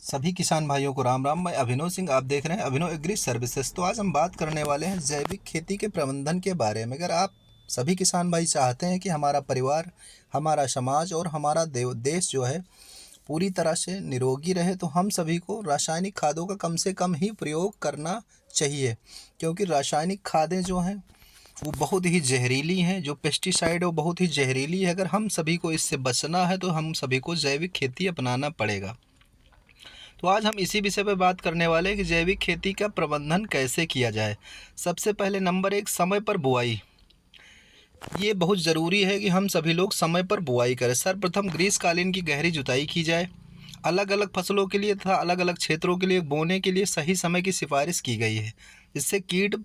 सभी किसान भाइयों को राम राम। मैं अभिनव सिंह, आप देख रहे हैं अभिनव एग्री सर्विसेज। तो आज हम बात करने वाले हैं जैविक खेती के प्रबंधन के बारे में। अगर आप सभी किसान भाई चाहते हैं कि हमारा परिवार, हमारा समाज और हमारा देश जो है पूरी तरह से निरोगी रहे, तो हम सभी को रासायनिक खादों का कम से कम ही प्रयोग करना चाहिए। क्योंकि रासायनिक खादें जो हैं वो बहुत ही जहरीली हैं। जो पेस्टिसाइड है वो बहुत ही जहरीली है। अगर हम सभी को इससे बचना है तो हम सभी को जैविक खेती अपनाना पड़ेगा। तो आज हम इसी विषय पर बात करने वाले हैं कि जैविक खेती का प्रबंधन कैसे किया जाए। सबसे पहले नंबर 1, समय पर बुआई। ये बहुत ज़रूरी है कि हम सभी लोग समय पर बुआई करें। सर्वप्रथम ग्रीष्मकालीन की गहरी जुताई की जाए। अलग अलग फसलों के लिए तथा अलग अलग क्षेत्रों के लिए बोने के लिए सही समय की सिफारिश की गई है। इससे कीट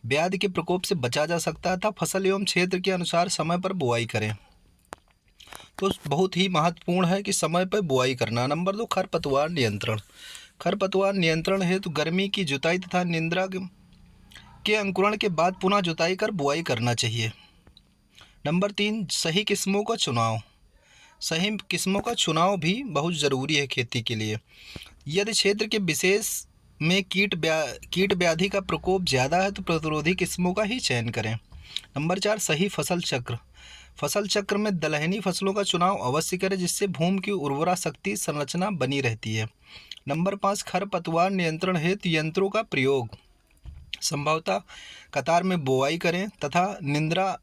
व्याधि के प्रकोप से बचा जा सकता था। फसल एवं क्षेत्र के अनुसार समय पर बुआई करें। तो बहुत ही महत्वपूर्ण है कि समय पर बुआई करना। नंबर 2, खरपतवार नियंत्रण। खरपतवार नियंत्रण हेतु गर्मी की जुताई तथा निंद्रा के अंकुरण के बाद पुनः जुताई कर बुआई करना चाहिए। नंबर 3, सही किस्मों का चुनाव। सही किस्मों का चुनाव भी बहुत ज़रूरी है खेती के लिए। यदि क्षेत्र के विशेष में कीट व्याधि का प्रकोप ज़्यादा है तो प्रतिरोधी किस्मों का ही चयन करें। नंबर 4, सही फसल चक्र। फसल चक्र में दलहनी फसलों का चुनाव अवश्य करें, जिससे भूमि की उर्वरा शक्ति संरचना बनी रहती है। नंबर 5, खरपतवार नियंत्रण हेतु यंत्रों का प्रयोग। संभवतः कतार में बुआई करें तथा निंद्रा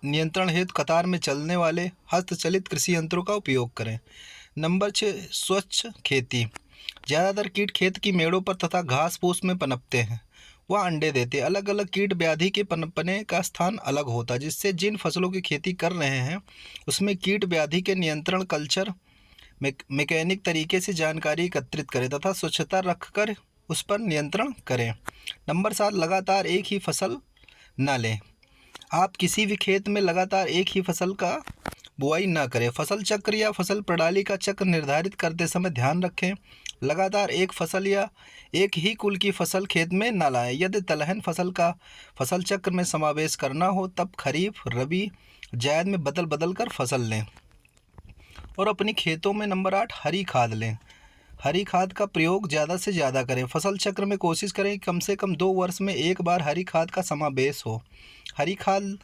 नियंत्रण हेतु कतार में चलने वाले हस्तचलित कृषि यंत्रों का उपयोग करें। नंबर 6, स्वच्छ खेती। ज़्यादातर कीट खेत की मेड़ों पर तथा घास फूस में पनपते हैं, वह अंडे देते। अलग अलग कीट व्याधि के पनपने का स्थान अलग होता, जिससे जिन फसलों की खेती कर रहे हैं उसमें कीट व्याधि के नियंत्रण कल्चर मैकेनिक तरीके से जानकारी एकत्रित करें तथा स्वच्छता रखकर उस पर नियंत्रण करें। नंबर 7, लगातार एक ही फसल न लें। आप किसी भी खेत में लगातार एक ही फसल का बुआई न करें। फसल चक्र या फसल प्रणाली का चक्र निर्धारित करते समय ध्यान रखें। लगातार एक फसल या एक ही कुल की फसल खेत में न लाएं। यदि दलहन फसल का फसल चक्र में समावेश करना हो तब खरीफ, रबी, जायद में बदल बदल कर फसल लें। और अपनी खेतों में नंबर 8, हरी खाद लें। हरी खाद का प्रयोग ज़्यादा से ज़्यादा करें। फसल चक्र में कोशिश करें कि कम से कम 2 वर्ष में एक बार हरी खाद का समावेश हो। हरी खाद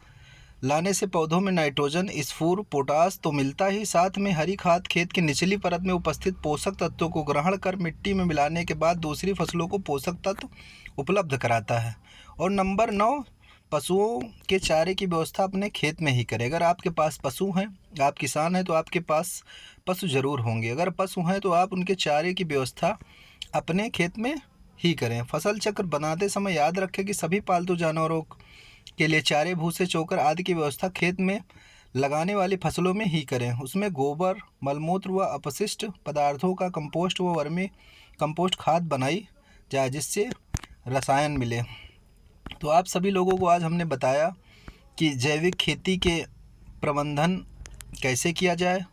लाने से पौधों में नाइट्रोजन, स्फूर, पोटास तो मिलता ही, साथ में हरी खाद खेत की निचली परत में उपस्थित पोषक तत्वों को ग्रहण कर मिट्टी में मिलाने के बाद दूसरी फसलों को पोषक तत्व उपलब्ध कराता है। और नंबर 9, पशुओं के चारे की व्यवस्था अपने खेत में ही करें। अगर आपके पास पशु हैं, आप किसान हैं, तो आपके पास पशु ज़रूर होंगे। अगर पशु हैं तो आप उनके चारे की व्यवस्था अपने खेत में ही करें। फसल चक्र बनाते समय याद रखें कि सभी पालतू जानवरों के लिए चारे, भूसे, चोकर आदि की व्यवस्था खेत में लगाने वाली फसलों में ही करें। उसमें गोबर, मलमूत्र व अपशिष्ट पदार्थों का कंपोस्ट व वर्मी कंपोस्ट खाद बनाई जाए, जिससे रसायन मिले। तो आप सभी लोगों को आज हमने बताया कि जैविक खेती के प्रबंधन कैसे किया जाए।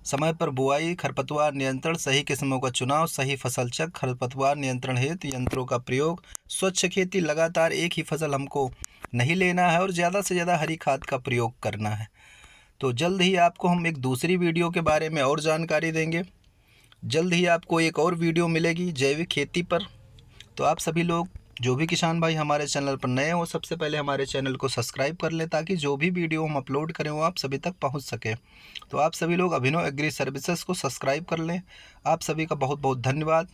समय पर बुआई, खरपतवार नियंत्रण, सही किस्मों का चुनाव, सही फसल चक्र, खरपतवार नियंत्रण हेतु यंत्रों का प्रयोग, स्वच्छ खेती, लगातार एक ही फसल हमको नहीं लेना है और ज़्यादा से ज़्यादा हरी खाद का प्रयोग करना है। तो जल्द ही आपको हम एक दूसरी वीडियो के बारे में और जानकारी देंगे। जल्द ही आपको एक और वीडियो मिलेगी जैविक खेती पर। तो आप सभी लोग, जो भी किसान भाई हमारे चैनल पर नए हो, सबसे पहले हमारे चैनल को सब्सक्राइब कर लें ताकि जो भी वीडियो हम अपलोड करें वो आप सभी तक पहुंच सके। तो आप सभी लोग अभिनव एग्री सर्विसेज को सब्सक्राइब कर लें। आप सभी का बहुत बहुत धन्यवाद।